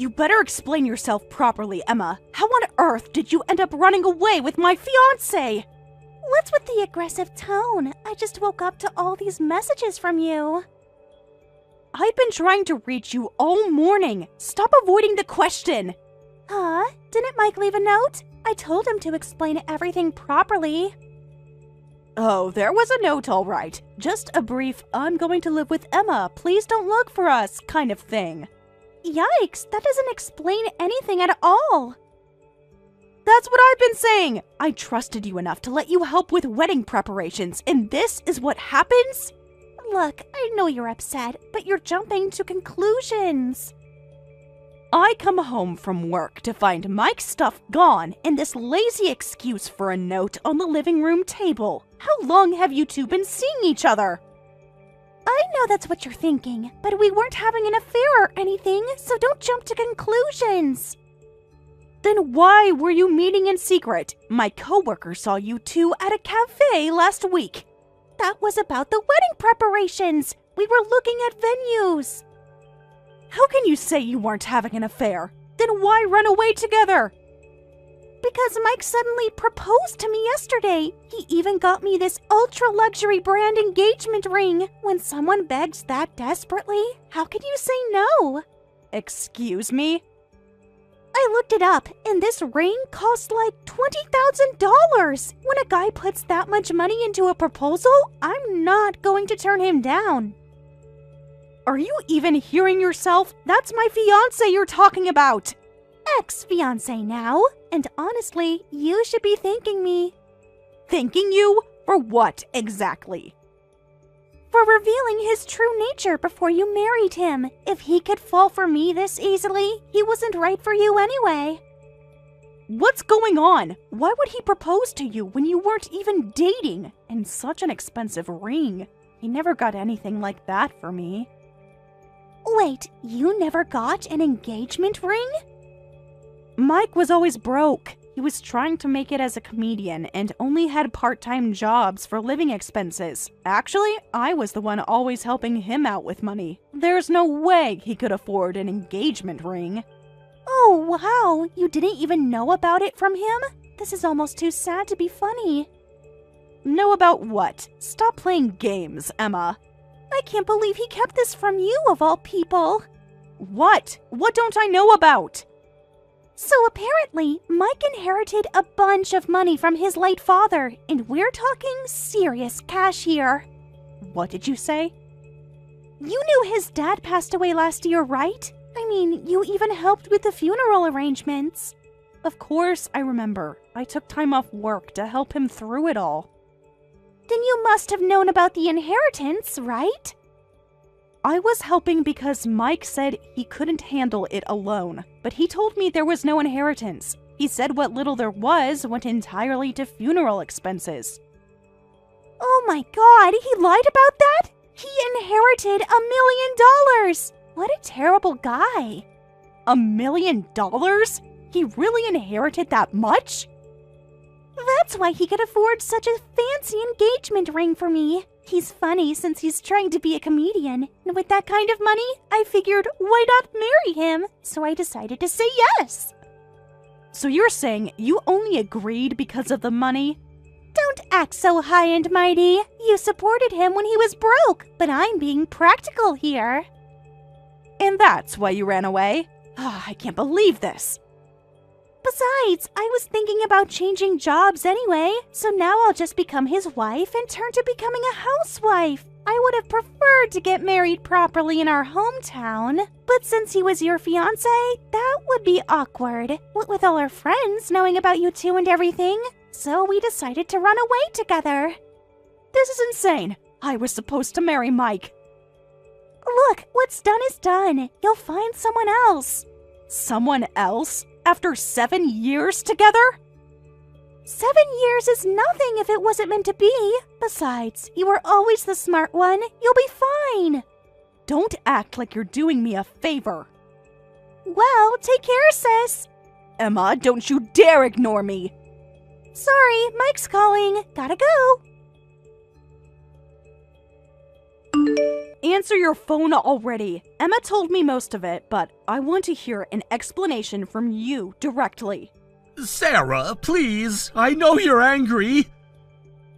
You better explain yourself properly, Emma. How on earth did you end up running away with my fiancé? What's with the aggressive tone? I just woke up to all these messages from you. I've been trying to reach you all morning. Stop avoiding the question. Huh? Didn't Mike leave a note? I told him to explain everything properly. Oh, there was a note, all right. Just a brief, I'm going to live with Emma, please don't look for us kind of thing. Yikes, that doesn't explain anything at all. That's what I've been saying. I trusted you enough to let you help with wedding preparations, and this is what happens? Look, I know you're upset, but you're jumping to conclusions. I come home from work to find Mike's stuff gone and this lazy excuse for a note on the living room table. How long have you two been seeing each other? I know that's what you're thinking, but we weren't having an affair or anything, so don't jump to conclusions. Then why were you meeting in secret? My coworker saw you two at a cafe last week. That was about the wedding preparations. We were looking at venues. How can you say you weren't having an affair? Then why run away together? Because Mike suddenly proposed to me yesterday. He even got me this ultra-luxury brand engagement ring. When someone begs that desperately, how can you say no? Excuse me? I looked it up, and this ring costs like $20,000. When a guy puts that much money into a proposal, I'm not going to turn him down. Are you even hearing yourself? That's my fiancé you're talking about. Ex-fiancé now. And honestly, you should be thanking me. Thanking you? For what exactly? For revealing his true nature before you married him. If he could fall for me this easily, he wasn't right for you anyway. What's going on? Why would he propose to you when you weren't even dating? And such an expensive ring. He never got anything like that for me. Wait, you never got an engagement ring? Mike was always broke. He was trying to make it as a comedian and only had part-time jobs for living expenses. Actually, I was the one always helping him out with money. There's no way he could afford an engagement ring. Oh, wow. You didn't even know about it from him? This is almost too sad to be funny. Know about what? Stop playing games, Emma. I can't believe he kept this from you, of all people. What? What don't I know about? So apparently, Mike inherited a bunch of money from his late father, and we're talking serious cash here. What did you say? You knew his dad passed away last year, right? I mean, you even helped with the funeral arrangements. Of course I remember. I took time off work to help him through it all. Then you must have known about the inheritance, right? I was helping because Mike said he couldn't handle it alone, but he told me there was no inheritance. He said what little there was went entirely to funeral expenses. Oh my god, he lied about that? He inherited $1 million! What a terrible guy. $1 million? He really inherited that much? That's why he could afford such a fancy engagement ring for me. He's funny since he's trying to be a comedian, and with that kind of money, I figured why not marry him? So I decided to say yes. So you're saying you only agreed because of the money? Don't act so high and mighty. You supported him when he was broke, but I'm being practical here. And that's why you ran away? I can't believe this. Besides, I was thinking about changing jobs anyway, so now I'll just become his wife and turn to becoming a housewife. I would have preferred to get married properly in our hometown, but since he was your fiancé, that would be awkward, what with all our friends knowing about you two and everything. So we decided to run away together. This is insane. I was supposed to marry Mike. Look, what's done is done. You'll find someone else. Someone else? After 7 years together? 7 years is nothing if it wasn't meant to be. Besides, you were always the smart one. You'll be fine. Don't act like you're doing me a favor. Well, take care, sis. Emma, don't you dare ignore me. Sorry, Mike's calling. Gotta go. Answer your phone already. Emma told me most of it, but I want to hear an explanation from you directly. Sarah, please. I know you're angry.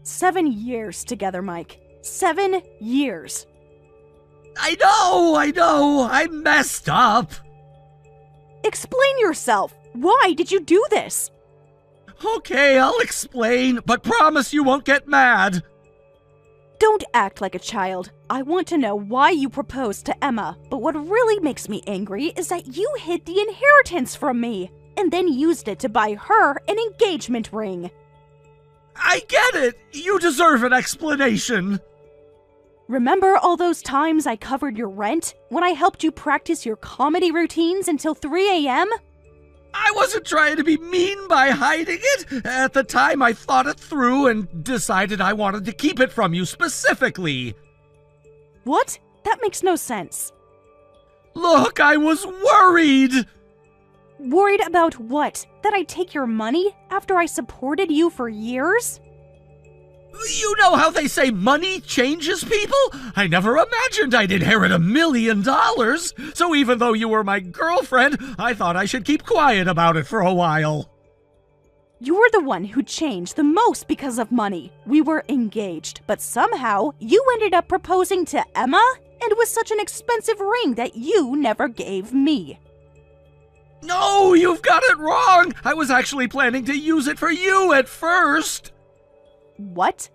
7 years together, Mike. 7 years. I know. I messed up. Explain yourself. Why did you do this? Okay, I'll explain, but promise you won't get mad. Don't act like a child. I want to know why you proposed to Emma, but what really makes me angry is that you hid the inheritance from me, and then used it to buy her an engagement ring. I get it. You deserve an explanation. Remember all those times I covered your rent? When I helped you practice your comedy routines until 3 a.m.? I wasn't trying to be mean by hiding it. At the time, I thought it through and decided I wanted to keep it from you specifically. What? That makes no sense. Look, I was worried. Worried about what? That I take your money after I supported you for years? You know how they say money changes people? I never imagined I'd inherit $1 million. So even though you were my girlfriend, I thought I should keep quiet about it for a while. You were the one who changed the most because of money. We were engaged, but somehow you ended up proposing to Emma, and with such an expensive ring that you never gave me. No, you've got it wrong. I was actually planning to use it for you at first. What?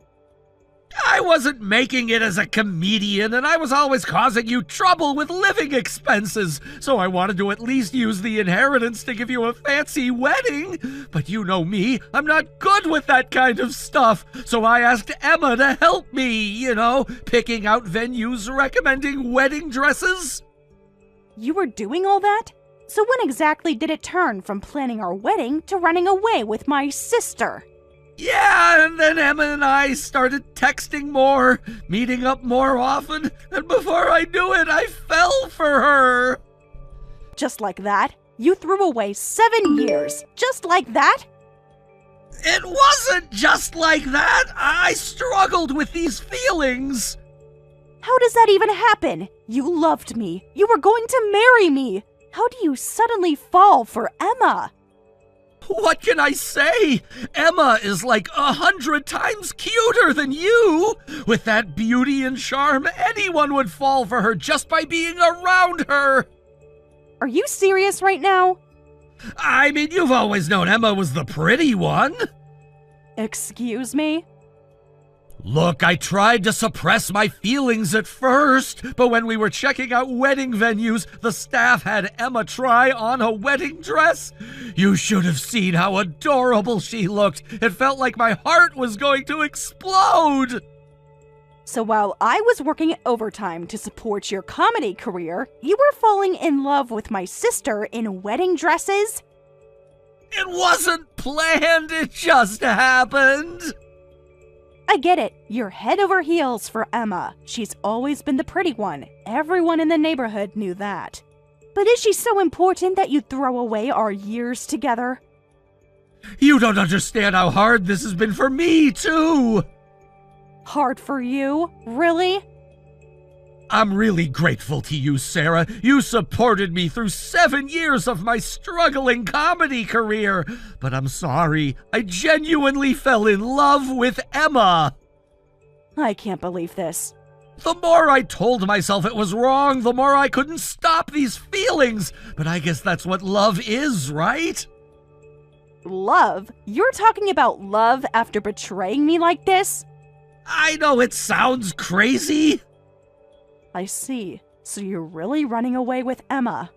I wasn't making it as a comedian, and I was always causing you trouble with living expenses, so I wanted to at least use the inheritance to give you a fancy wedding. But you know me, I'm not good with that kind of stuff, so I asked Emma to help me, picking out venues, recommending wedding dresses. You were doing all that? So when exactly did it turn from planning our wedding to running away with my sister? Yeah, and then Emma and I started texting more, meeting up more often, and before I knew it, I fell for her. Just like that? You threw away 7 years, just like that? It wasn't just like that. I struggled with these feelings. How does that even happen? You loved me. You were going to marry me. How do you suddenly fall for Emma? What can I say? Emma is like 100 times cuter than you. With that beauty and charm, anyone would fall for her just by being around her. Are you serious right now? I mean, you've always known Emma was the pretty one. Excuse me? Look, I tried to suppress my feelings at first, but when we were checking out wedding venues, the staff had Emma try on a wedding dress. You should have seen how adorable she looked. It felt like my heart was going to explode. So while I was working overtime to support your comedy career, you were falling in love with my sister in wedding dresses? It wasn't planned, it just happened. I get it. You're head over heels for Emma. She's always been the pretty one. Everyone in the neighborhood knew that. But is she so important that you throw away our years together? You don't understand how hard this has been for me, too. Hard for you? Really? I'm really grateful to you, Sarah. You supported me through 7 years of my struggling comedy career. But I'm sorry, I genuinely fell in love with Emma. I can't believe this. The more I told myself it was wrong, the more I couldn't stop these feelings. But I guess that's what love is, right? Love? You're talking about love after betraying me like this? I know it sounds crazy. I see. So you're really running away with Emma.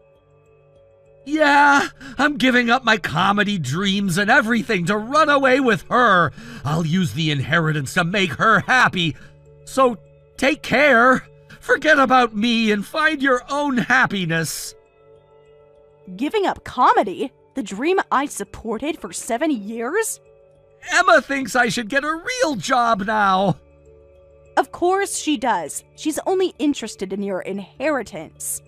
Yeah, I'm giving up my comedy dreams and everything to run away with her. I'll use the inheritance to make her happy. So take care. Forget about me and find your own happiness. Giving up comedy? The dream I supported for 7 years? Emma thinks I should get a real job now. Of course she does. She's only interested in your inheritance.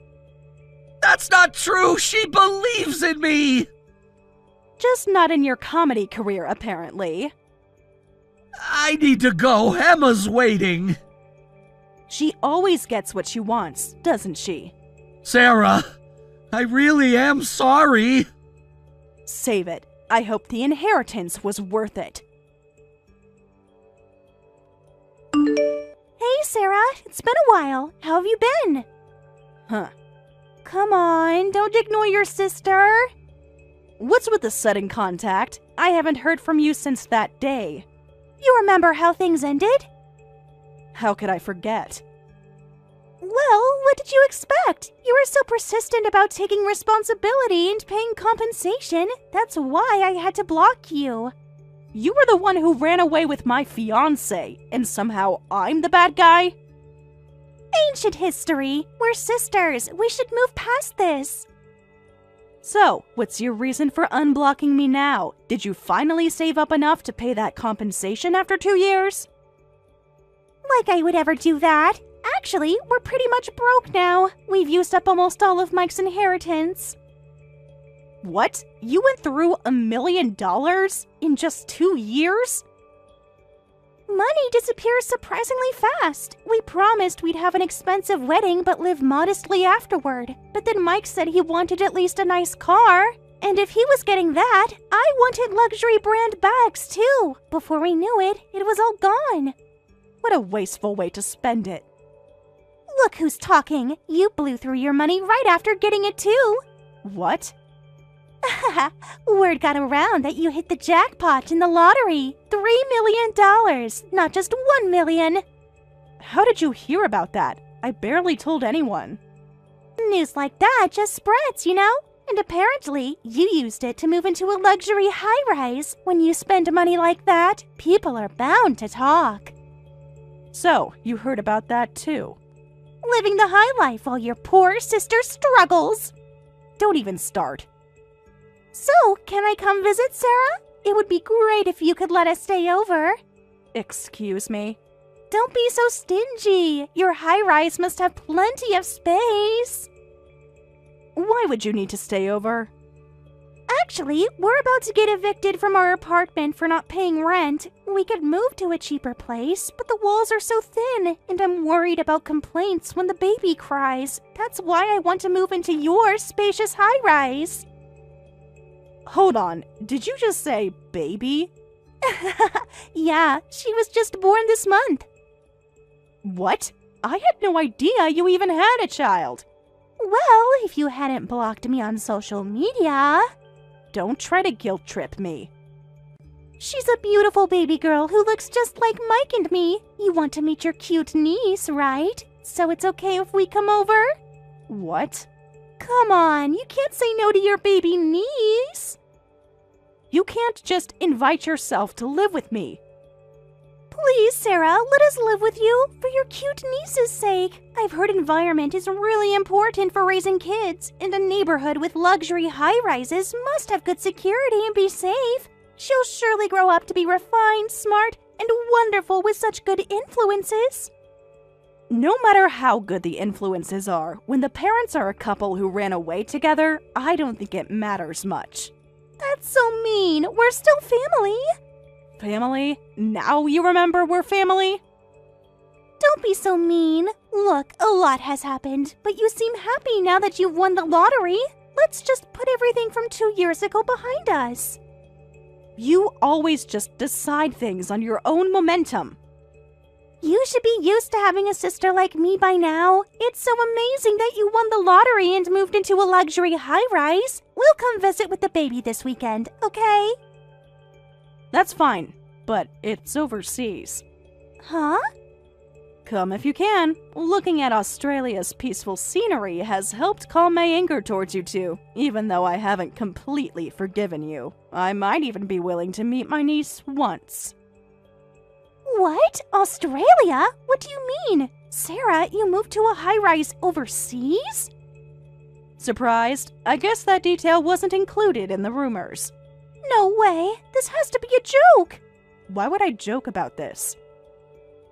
That's not true. She believes in me. Just not in your comedy career, apparently. I need to go. Emma's waiting. She always gets what she wants, doesn't she? Sarah, I really am sorry. Save it. I hope the inheritance was worth it. Hey, Sarah, it's been a while. How have you been? Huh. Come on, don't ignore your sister. What's with the sudden contact? I haven't heard from you since that day. You remember how things ended? How could I forget? Well, what did you expect? You were so persistent about taking responsibility and paying compensation. That's why I had to block you. You were the one who ran away with my fiancé, and somehow I'm the bad guy? Ancient history. We're sisters. We should move past this. So, what's your reason for unblocking me now? Did you finally save up enough to pay that compensation after 2 years? Like I would ever do that. Actually, we're pretty much broke now. We've used up almost all of Mike's inheritance. What? You went through $1 million in just 2 years? Money disappears surprisingly fast. We promised we'd have an expensive wedding but live modestly afterward. But then Mike said he wanted at least a nice car. And if he was getting that, I wanted luxury brand bags too. Before we knew it, it was all gone. What a wasteful way to spend it. Look who's talking. You blew through your money right after getting it too. What? Word got around that you hit the jackpot in the lottery. $3 million, not just $1 million. How did you hear about that? I barely told anyone. News like that just spreads, you know? And apparently, you used it to move into a luxury high-rise. When you spend money like that, people are bound to talk. So, you heard about that too? Living the high life while your poor sister struggles. Don't even start. So, can I come visit, Sarah? It would be great if you could let us stay over. Excuse me? Don't be so stingy. Your high-rise must have plenty of space. Why would you need to stay over? Actually, we're about to get evicted from our apartment for not paying rent. We could move to a cheaper place, but the walls are so thin, and I'm worried about complaints when the baby cries. That's why I want to move into your spacious high-rise. Hold on, did you just say baby? Yeah, she was just born this month. What? I had no idea you even had a child. Well, if you hadn't blocked me on social media. Don't try to guilt trip me. She's a beautiful baby girl who looks just like Mike and me. You want to meet your cute niece, right? So it's okay if we come over? What? Come on, you can't say no to your baby niece. You can't just invite yourself to live with me. Please, Sarah, let us live with you for your cute niece's sake. I've heard environment is really important for raising kids, and a neighborhood with luxury high-rises must have good security and be safe. She'll surely grow up to be refined, smart, and wonderful with such good influences. No matter how good the influences are, when the parents are a couple who ran away together, I don't think it matters much. That's so mean. We're still family. Family? Now you remember we're family? Don't be so mean. Look, a lot has happened, but you seem happy now that you've won the lottery. Let's just put everything from 2 years ago behind us. You always just decide things on your own momentum. You should be used to having a sister like me by now. It's so amazing that you won the lottery and moved into a luxury high-rise. We'll come visit with the baby this weekend, okay? That's fine, but it's overseas. Huh? Come if you can. Looking at Australia's peaceful scenery has helped calm my anger towards you two, even though I haven't completely forgiven you. I might even be willing to meet my niece once. What? Australia? What do you mean? Sarah, you moved to a high-rise overseas? Surprised? I guess that detail wasn't included in the rumors. No way. This has to be a joke. Why would I joke about this?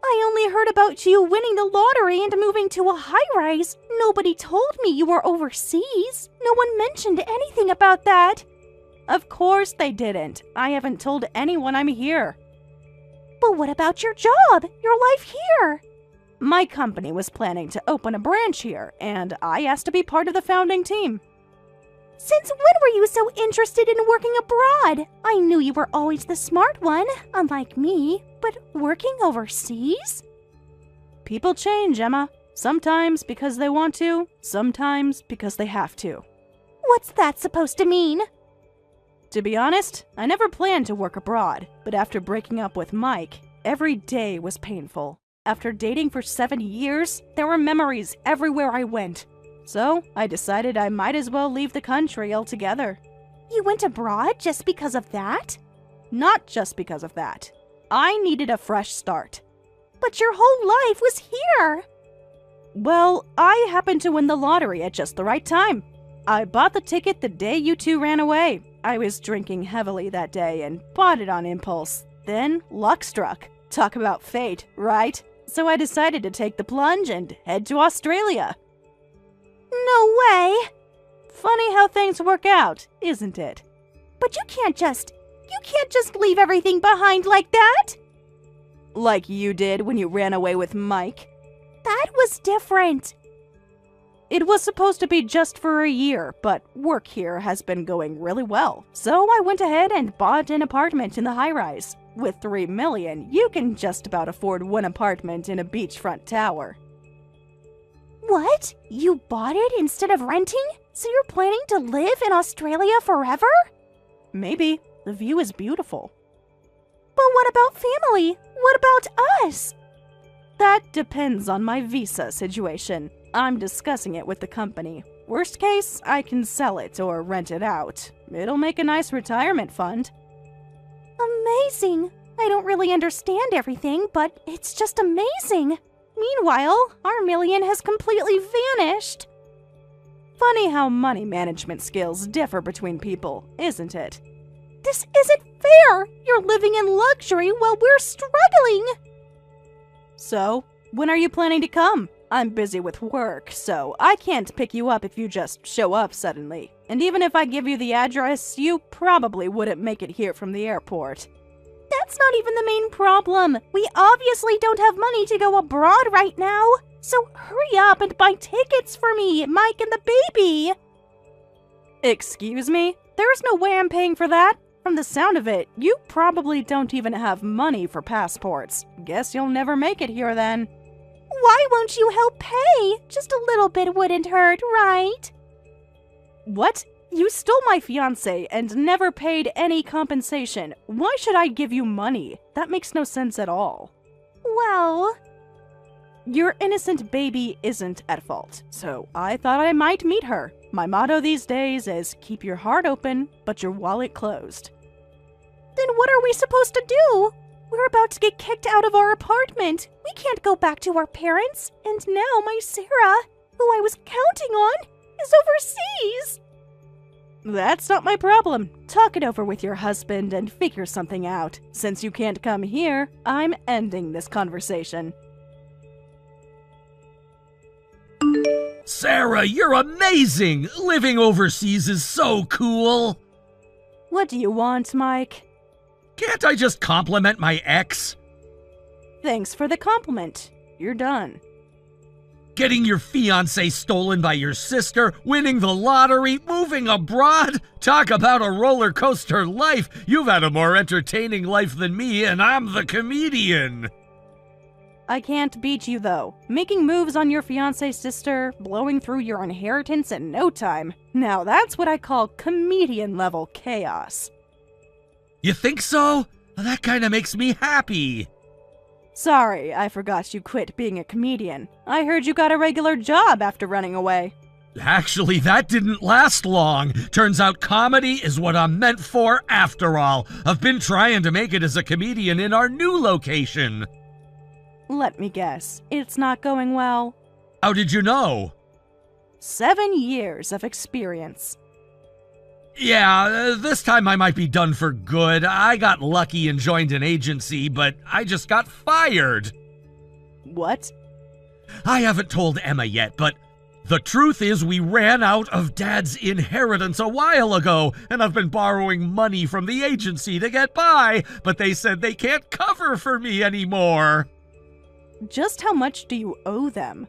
I only heard about you winning the lottery and moving to a high-rise. Nobody told me you were overseas. No one mentioned anything about that. Of course they didn't. I haven't told anyone I'm here. But what about your job? Your life here? My company was planning to open a branch here, and I asked to be part of the founding team. Since when were you so interested in working abroad? I knew you were always the smart one, unlike me, but working overseas? People change, Emma. Sometimes because they want to, sometimes because they have to. What's that supposed to mean? To be honest, I never planned to work abroad, but after breaking up with Mike, every day was painful. After dating for 7 years, there were memories everywhere I went. So, I decided I might as well leave the country altogether. You went abroad just because of that? Not just because of that. I needed a fresh start. But your whole life was here! Well, I happened to win the lottery at just the right time. I bought the ticket the day you two ran away. I was drinking heavily that day and bought it on impulse. Then, luck struck. Talk about fate, right? So I decided to take the plunge and head to Australia. No way! Funny how things work out, isn't it? But you can't just leave everything behind like that! Like you did when you ran away with Mike. That was different. It was supposed to be just for a year, but work here has been going really well. So I went ahead and bought an apartment in the high-rise. With $3 million, you can just about afford one apartment in a beachfront tower. What? You bought it instead of renting? So you're planning to live in Australia forever? Maybe. The view is beautiful. But what about family? What about us? That depends on my visa situation. I'm discussing it with the company. Worst case, I can sell it or rent it out. It'll make a nice retirement fund. Amazing. I don't really understand everything, but it's just amazing. Meanwhile, our million has completely vanished. Funny how money management skills differ between people, isn't it? This isn't fair! You're living in luxury while we're struggling! So, when are you planning to come? I'm busy with work, so I can't pick you up if you just show up suddenly. And even if I give you the address, you probably wouldn't make it here from the airport. That's not even the main problem. We obviously don't have money to go abroad right now. So hurry up and buy tickets for me, Mike, and the baby. Excuse me? There's no way I'm paying for that. From the sound of it, you probably don't even have money for passports. Guess you'll never make it here then. Why won't you help pay? Just a little bit wouldn't hurt, right? What? You stole my fiancé and never paid any compensation. Why should I give you money? That makes no sense at all. Well... Your innocent baby isn't at fault, so I thought I might meet her. My motto these days is keep your heart open, but your wallet closed. Then what are we supposed to do? We're about to get kicked out of our apartment. We can't go back to our parents. And now my Sarah, who I was counting on, is overseas. That's not my problem. Talk it over with your husband and figure something out. Since you can't come here, I'm ending this conversation. Sarah, you're amazing! Living overseas is so cool! What do you want, Mike? Can't I just compliment my ex? Thanks for the compliment. You're done. Getting your fiancé stolen by your sister, winning the lottery, moving abroad? Talk about a roller coaster life! You've had a more entertaining life than me, and I'm the comedian! I can't beat you, though. Making moves on your fiancé's sister, blowing through your inheritance in no time. Now that's what I call comedian-level chaos. You think so? That kinda makes me happy. Sorry, I forgot you quit being a comedian. I heard you got a regular job after running away. Actually, that didn't last long. Turns out comedy is what I'm meant for after all. I've been trying to make it as a comedian in our new location. Let me guess, it's not going well. How did you know? 7 years of experience. Yeah, this time I might be done for good. I got lucky and joined an agency, but I just got fired. What? I haven't told Emma yet, but the truth is we ran out of Dad's inheritance a while ago, and I've been borrowing money from the agency to get by, but they said they can't cover for me anymore. Just how much do you owe them?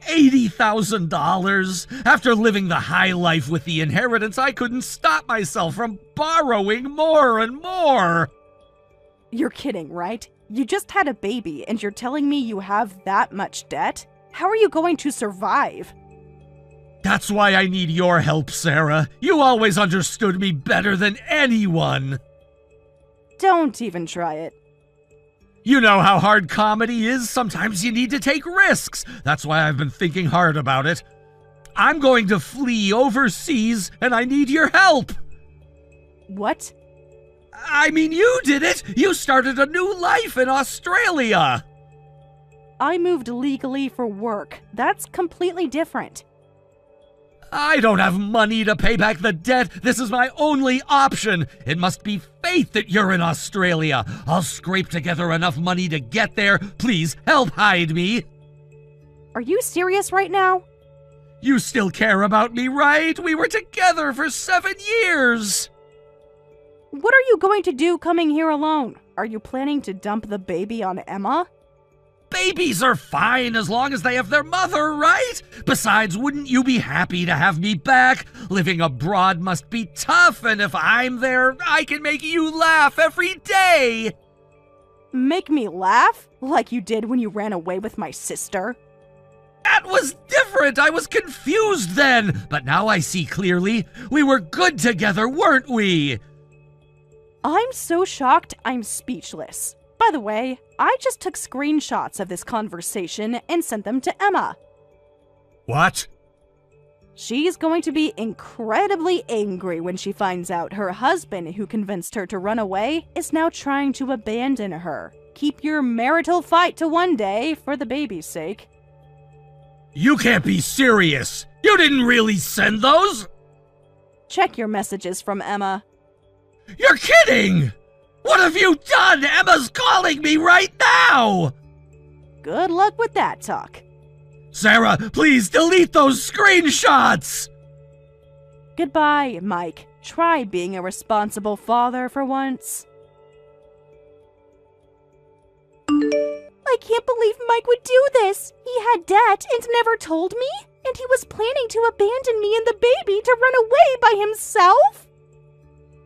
$80,000. After living the high life with the inheritance, I couldn't stop myself from borrowing more and more. You're kidding, right? You just had a baby and you're telling me you have that much debt? How are you going to survive? That's why I need your help, Sarah. You always understood me better than anyone. Don't even try it. You know how hard comedy is. Sometimes you need to take risks. That's why I've been thinking hard about it. I'm going to flee overseas, and I need your help. What? I mean, you did it. You started a new life in Australia. I moved legally for work. That's completely different. I don't have money to pay back the debt. This is my only option. It must be fate that you're in Australia. I'll scrape together enough money to get there. Please help hide me. Are you serious right now? You still care about me, right? We were together for 7 years. What are you going to do coming here alone? Are you planning to dump the baby on Emma? Babies are fine as long as they have their mother, right? Besides, wouldn't you be happy to have me back? Living abroad must be tough, and if I'm there, I can make you laugh every day. Make me laugh? Like you did when you ran away with my sister? That was different. I was confused then, but now I see clearly. We were good together, weren't we? I'm so shocked, I'm speechless. By the way, I just took screenshots of this conversation and sent them to Emma. What? She's going to be incredibly angry when she finds out her husband, who convinced her to run away, is now trying to abandon her. Keep your marital fight to one day for the baby's sake. You can't be serious. You didn't really send those? Check your messages from Emma. You're kidding! What have you done? Emma's calling me right now! Good luck with that talk. Sarah, please delete those screenshots! Goodbye, Mike. Try being a responsible father for once. I can't believe Mike would do this. He had debt and never told me, and he was planning to abandon me and the baby to run away by himself?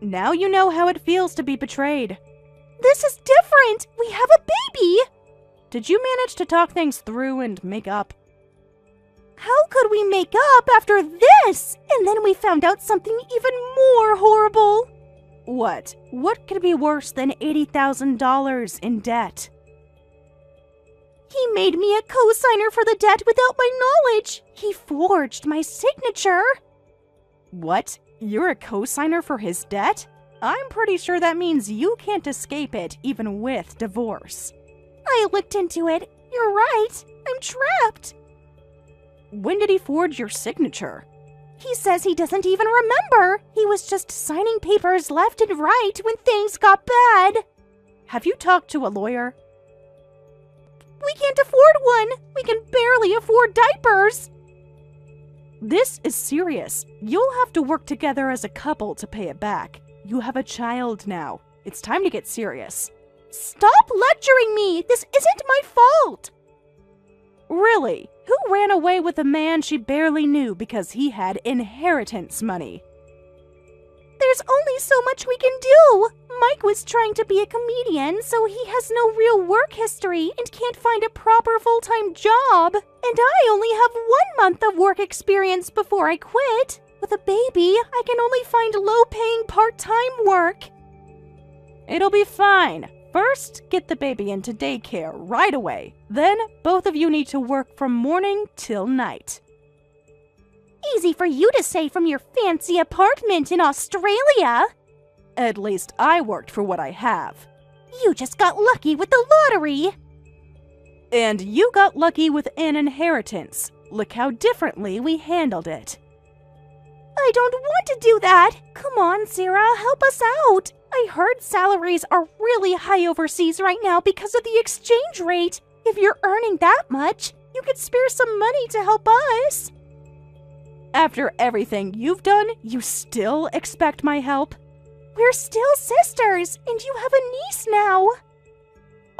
Now you know how it feels to be betrayed. This is different. We have a baby. Did you manage to talk things through and make up? How could we make up after this? And then we found out something even more horrible. What? What could be worse than $80,000 in debt? He made me a co-signer for the debt without my knowledge. He forged my signature. What? You're a co-signer for his debt? I'm pretty sure that means you can't escape it, even with divorce. I looked into it. You're right. I'm trapped. When did he forge your signature? He says he doesn't even remember. He was just signing papers left and right when things got bad. Have you talked to a lawyer? We can't afford one. We can barely afford diapers. This is serious. You'll have to work together as a couple to pay it back. You have a child now. It's time to get serious. Stop lecturing me! This isn't my fault! Really? Who ran away with a man she barely knew because he had inheritance money? There's only so much we can do! Mike was trying to be a comedian, so he has no real work history and can't find a proper full-time job. And I only have 1 month of work experience before I quit. With a baby, I can only find low-paying part-time work. It'll be fine. First, get the baby into daycare right away. Then, both of you need to work from morning till night. Easy for you to say from your fancy apartment in Australia. At least I worked for what I have. You just got lucky with the lottery. And you got lucky with an inheritance. Look how differently we handled it. I don't want to do that. Come on, Sarah, help us out. I heard salaries are really high overseas right now because of the exchange rate. If you're earning that much, you could spare some money to help us. After everything you've done, you still expect my help? We're still sisters, and you have a niece now.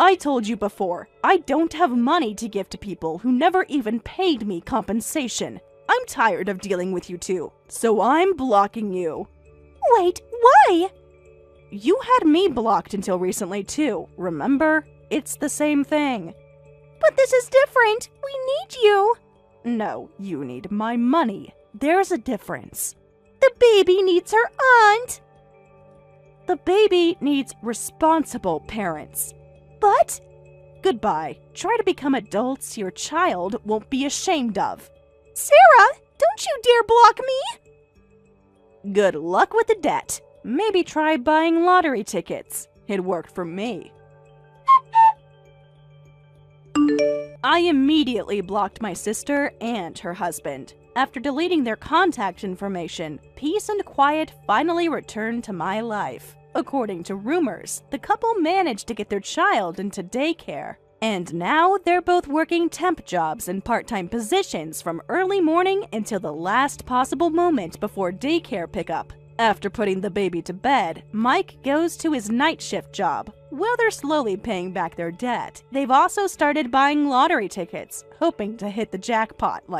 I told you before, I don't have money to give to people who never even paid me compensation. I'm tired of dealing with you two, so I'm blocking you. Wait, why? You had me blocked until recently too, remember? It's the same thing. But this is different. We need you. No, you need my money. There's a difference. The baby needs her aunt. The baby needs responsible parents. But goodbye. Try to become adults your child won't be ashamed of. Sarah, don't you dare block me! Good luck with the debt. Maybe try buying lottery tickets. It worked for me. I immediately blocked my sister and her husband. After deleting their contact information, peace and quiet finally returned to my life. According to rumors, the couple managed to get their child into daycare. And now they're both working temp jobs and part-time positions from early morning until the last possible moment before daycare pickup. After putting the baby to bed, Mike goes to his night shift job. While they're slowly paying back their debt, they've also started buying lottery tickets, hoping to hit the jackpot like